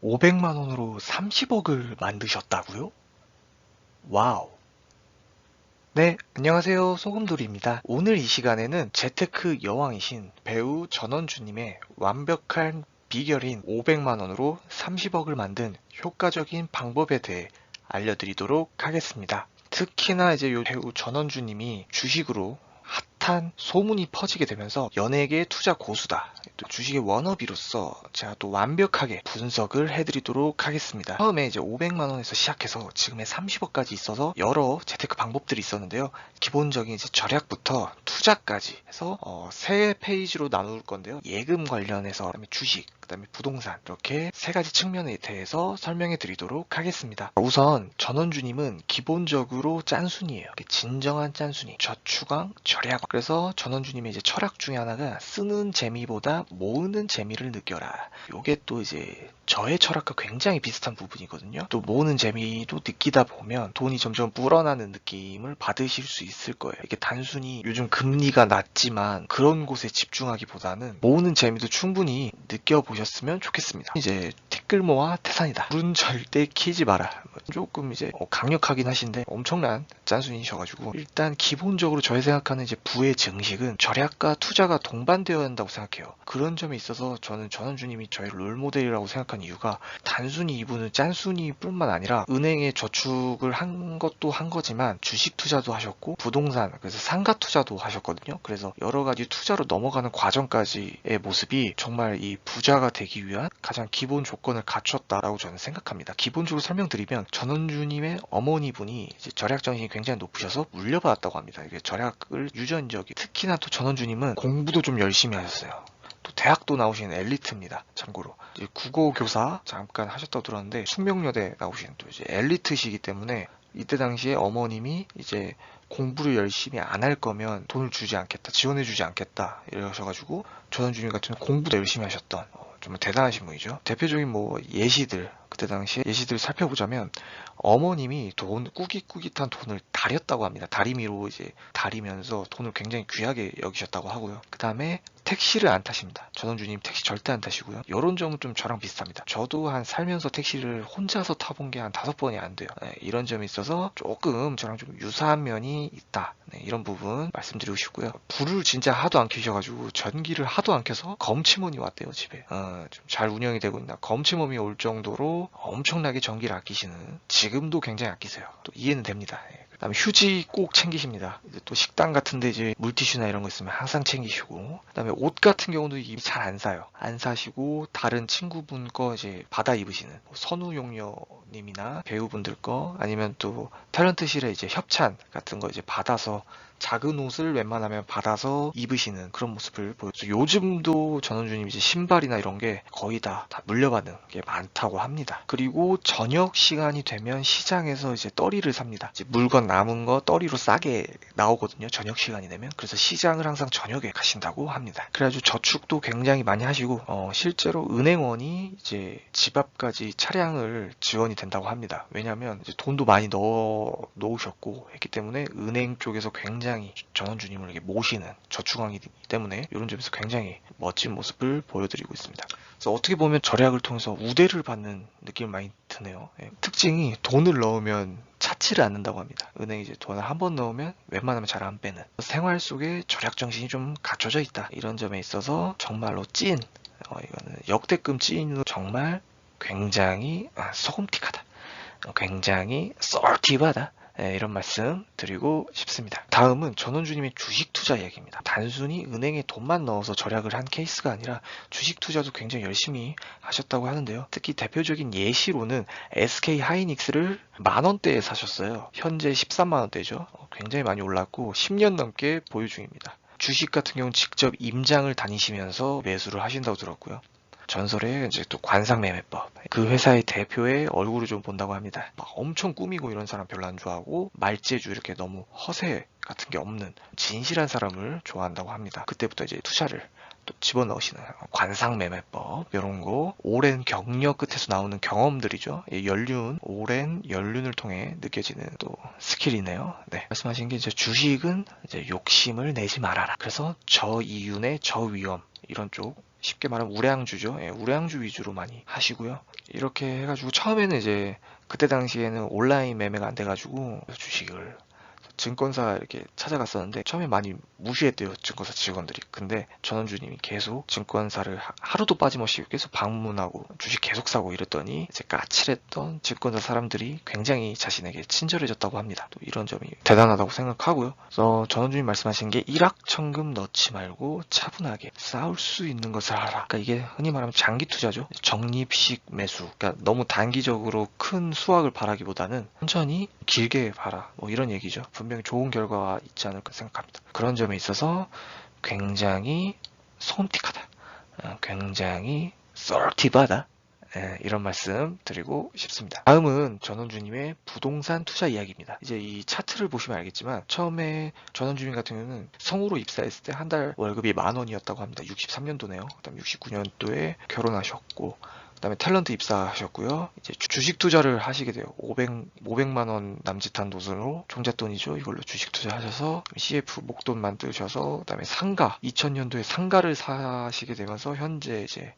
500만 원으로 30억을 만드셨다고요? 와우. 네, 안녕하세요. 소금돌이입니다. 오늘 이 시간에는 재테크 여왕이신 배우 전원주님의 완벽한 비결인 500만 원으로 30억을 만든 효과적인 방법에 대해 알려드리도록 하겠습니다. 특히나 이제 요 배우 전원주님이 주식으로 핫한 소문이 퍼지게 되면서 연예계 투자 고수다. 또 주식의 워너비로서 제가 또 완벽하게 분석을 해드리도록 하겠습니다. 처음에 이제 500만 원에서 시작해서 지금의 30억까지 있어서 여러 재테크 방법들이 있었는데요. 기본적인 이제 절약부터 투자까지 해서 세 페이지로 나눌 건데요. 예금 관련해서 그다음에 주식, 그다음에 부동산 이렇게 세 가지 측면에 대해서 설명해 드리도록 하겠습니다. 우선 전원주님은 기본적으로 짠순이에요. 진정한 짠순이, 저축왕, 절약왕. 그래서 전원주님의 이제 철학 중에 하나가 쓰는 재미보다 모으는 재미를 느껴라. 요게 또 이제 저의 철학과 굉장히 비슷한 부분이거든요. 또 모으는 재미도 느끼다 보면 돈이 점점 불어나는 느낌을 받으실 수 있을 거예요. 이게 단순히 요즘 금리가 낮지만 그런 곳에 집중하기보다는 모으는 재미도 충분히 느껴보셨으면 좋겠습니다. 이제 티끌모아 태산이다. 물은 절대 키지 마라. 조금 이제 강력하긴 하신데 엄청난 짠순이셔가지고 일단 기본적으로 저희 생각하는 이제 부의 증식은 절약과 투자가 동반되어야 한다고 생각해요. 그런 점에 있어서 저는 전원주님이 저의 롤모델이라고 생각한 이유가 단순히 이분은 짠순이뿐만 아니라 은행에 저축을 한 것도 한 거지만 주식 투자도 하셨고 부동산 그래서 상가 투자도 하셨거든요. 그래서 여러 가지 투자로 넘어가는 과정까지의 모습이 정말 이 부자가 되기 위한 가장 기본 조건을 갖췄다라고 저는 생각합니다. 기본적으로 설명드리면 전원주님의 어머니분이 이제 절약 정신이 굉장히 높으셔서 물려받았다고 합니다. 이게 절약을 유전적이 특히나 또 전원주님은 공부도 좀 열심히 하셨어요. 또 대학도 나오신 엘리트입니다. 참고로 이제 국어 교사 잠깐 하셨다고 들었는데 숙명여대 나오신 또 이제 엘리트시기 때문에 이때 당시에 어머님이 이제 공부를 열심히 안 할 거면 돈을 주지 않겠다, 지원해 주지 않겠다 이러셔가지고 전원주님 같은 공부도 열심히 하셨던 정말 대단하신 분이죠. 대표적인 뭐 예시들 그때 당시에 예시들을 살펴보자면 어머님이 꾸깃꾸깃한 돈을 다렸다고 합니다. 다리미로 이제 다리면서 돈을 굉장히 귀하게 여기셨다고 하고요. 그 다음에 택시를 안 타십니다. 전원주님 택시 절대 안 타시고요. 이런 점은 좀 저랑 비슷합니다. 저도 한 살면서 택시를 혼자서 타본 게 한 5번이 안 돼요. 네, 이런 점이 있어서 조금 저랑 좀 유사한 면이 있다. 네, 이런 부분 말씀드리고 싶고요. 불을 진짜 하도 안 켜셔가지고 전기를 하도 안 켜서 검침원이 왔대요 집에. 좀 잘 운영이 되고 있나. 검침원이 올 정도로 엄청나게 전기를 아끼시는 지금도 굉장히 아끼세요. 또 이해는 됩니다. 네. 그다음에 휴지 꼭 챙기십니다. 이제 또 식당 같은데 이제 물티슈나 이런 거 있으면 항상 챙기시고, 그다음에 옷 같은 경우도 잘 안 사요. 안 사시고 다른 친구분 거 이제 받아 입으시는 뭐 선우용녀님이나 배우분들 거 아니면 또 탤런트실에 이제 협찬 같은 거 이제 받아서 작은 옷을 웬만하면 받아서 입으시는 그런 모습을 보여서 요즘도 전원주님 이제 신발이나 이런 게 거의 다 물려받는 게 많다고 합니다. 그리고 저녁 시간이 되면 시장에서 이제 떨이를 삽니다. 이제 물건 남은 거 떨이로 싸게 나오거든요. 저녁 시간이 되면. 그래서 시장을 항상 저녁에 가신다고 합니다. 그래가지고 저축도 굉장히 많이 하시고 실제로 은행원이 이제 집 앞까지 차량을 지원이 된다고 합니다. 왜냐하면 이제 돈도 많이 놓으셨고 했기 때문에 은행 쪽에서 굉장히 전원주님을 이렇게 모시는 저축왕이기 때문에 이런 점에서 굉장히 멋진 모습을 보여드리고 있습니다. 그래서 어떻게 보면 절약을 통해서 우대를 받는 느낌을 많이 드네요. 예, 특징이 돈을 넣으면 찾지를 않는다고 합니다. 은행에 이제 돈을 한 번 넣으면 웬만하면 잘 안 빼는 생활 속에 절약 정신이 좀 갖춰져 있다. 이런 점에 있어서 정말로 찐 이거는 역대급 찐으로 정말 굉장히 소금틱하다. 굉장히 썰티하다. 이런 말씀 드리고 싶습니다. 다음은 전원주님의 주식 투자 이야기입니다. 단순히 은행에 돈만 넣어서 절약을 한 케이스가 아니라 주식 투자도 굉장히 열심히 하셨다고 하는데요. 특히 대표적인 예시로는 SK 하이닉스를 10,000원대에 사셨어요. 현재 13만원대죠. 굉장히 많이 올랐고 10년 넘게 보유 중입니다. 주식 같은 경우는 직접 임장을 다니시면서 매수를 하신다고 들었고요. 전설의 이제 또 관상매매법. 그 회사의 대표의 얼굴을 좀 본다고 합니다. 막 엄청 꾸미고 이런 사람 별로 안 좋아하고 말재주 이렇게 너무 허세 같은 게 없는 진실한 사람을 좋아한다고 합니다. 그때부터 이제 투자를 또 집어넣으시는 관상매매법 이런 거 오랜 경력 끝에서 나오는 경험들이죠. 오랜 연륜을 통해 느껴지는 또 스킬이네요. 네. 말씀하신 게 이제 주식은 이제 욕심을 내지 말아라. 그래서 저이윤의 저위험 이런 쪽 쉽게 말하면 우량주죠. 예, 우량주 위주로 많이 하시고요. 이렇게 해가지고 처음에는 이제 그때 당시에는 온라인 매매가 안 돼가지고 주식을 증권사 이렇게 찾아갔었는데 처음에 많이 무시했대요, 증권사 직원들이. 근데 전원주님이 계속 증권사를 하루도 빠짐없이 계속 방문하고 주식 계속 사고 이랬더니 이제 까칠했던 증권사 사람들이 굉장히 자신에게 친절해졌다고 합니다. 또 이런 점이 대단하다고 생각하고요. 그래서 전원주님 말씀하신 게 일확천금 넣지 말고 차분하게 싸울 수 있는 것을 하라. 그러니까 이게 흔히 말하면 장기 투자죠. 적립식 매수. 그러니까 너무 단기적으로 큰 수확을 바라기보다는 천천히 길게 봐라. 뭐 이런 얘기죠. 분명히 좋은 결과가 있지 않을까 생각합니다. 그런 점에 있어서 굉장히 손틱하다. 굉장히 썰티하다. 이런 말씀 드리고 싶습니다. 다음은 전원주님의 부동산 투자 이야기입니다. 이제 이 차트를 보시면 알겠지만 처음에 전원주님 같은 경우는 성우로 입사했을 때 한 달 월급이 10,000원이었다고 합니다. 63년도네요. 그다음 69년도에 결혼하셨고 그다음에 탤런트 입사하셨고요. 이제 주식 투자를 하시게 돼요. 500만 원 남짓한 돈으로 종잣돈이죠. 이걸로 주식 투자하셔서 CF 목돈 만드셔서 그다음에 상가 2000년도에 상가를 사시게 되면서 현재 이제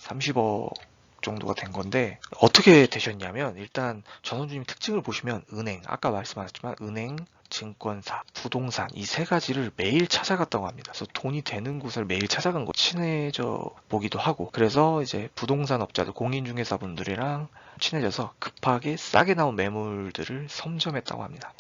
30억 정도가 된 건데 어떻게 되셨냐면 일단 전원주님 특징을 보시면 은행 아까 말씀하셨지만 은행 증권사, 부동산 이 세 가지를 매일 찾아갔다고 합니다. 그래서 돈이 되는 곳을 매일 찾아간 거 친해져 보기도 하고 그래서 이제 부동산 업자들, 공인중개사분들이랑 친해져서 급하게 싸게 나온 매물들을 선점했다고 합니다.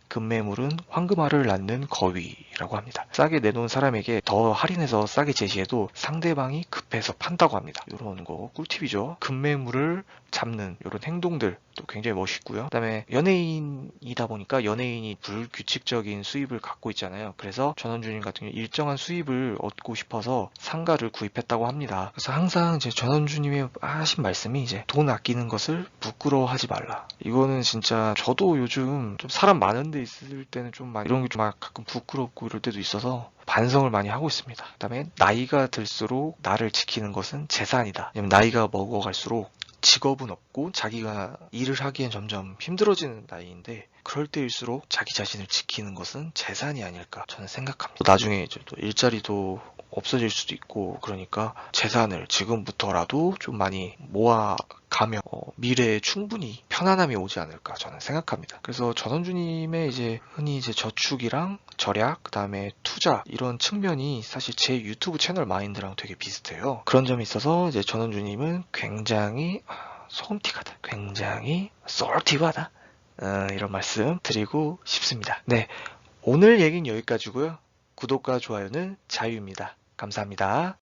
급매물은 황금알을 낳는 거위라고 합니다. 싸게 내놓은 사람에게 더 할인해서 싸게 제시해도 상대방이 급해서 판다고 합니다. 이런 거 꿀팁이죠. 급매물을 잡는 이런 행동들 또 굉장히 멋있고요. 그다음에 연예인이다 보니까 연예인이 불규칙적인 수입을 갖고 있잖아요. 그래서 전원주님 같은 경우 일정한 수입을 얻고 싶어서 상가를 구입했다고 합니다. 그래서 항상 이제 전원주님이 하신 말씀이 이제 돈 아끼는 것을 부끄러워하지 말라. 이거는 진짜 저도 요즘 좀 사람 많은 데 있을 때는 좀 막 이런 게 좀 막 가끔 부끄럽고 이럴 때도 있어서 반성을 많이 하고 있습니다. 그다음에 나이가 들수록 나를 지키는 것은 재산이다. 왜냐면 나이가 먹어갈수록 직업은 없고 자기가 일을 하기엔 점점 힘들어지는 나이인데 그럴 때일수록 자기 자신을 지키는 것은 재산이 아닐까 저는 생각합니다. 나중에 이제 또 일자리도 없어질 수도 있고 그러니까 재산을 지금부터라도 좀 많이 모아가면 미래에 충분히 편안함이 오지 않을까 저는 생각합니다. 그래서 전원주님의 이제 흔히 이제 저축이랑 절약, 그다음에 투자 이런 측면이 사실 제 유튜브 채널 마인드랑 되게 비슷해요. 그런 점이 있어서 이제 전원주님은 굉장히 소음틱하다, 굉장히 썰티하다 이런 말씀 드리고 싶습니다. 네, 오늘 얘기는 여기까지고요. 구독과 좋아요는 자유입니다. 감사합니다.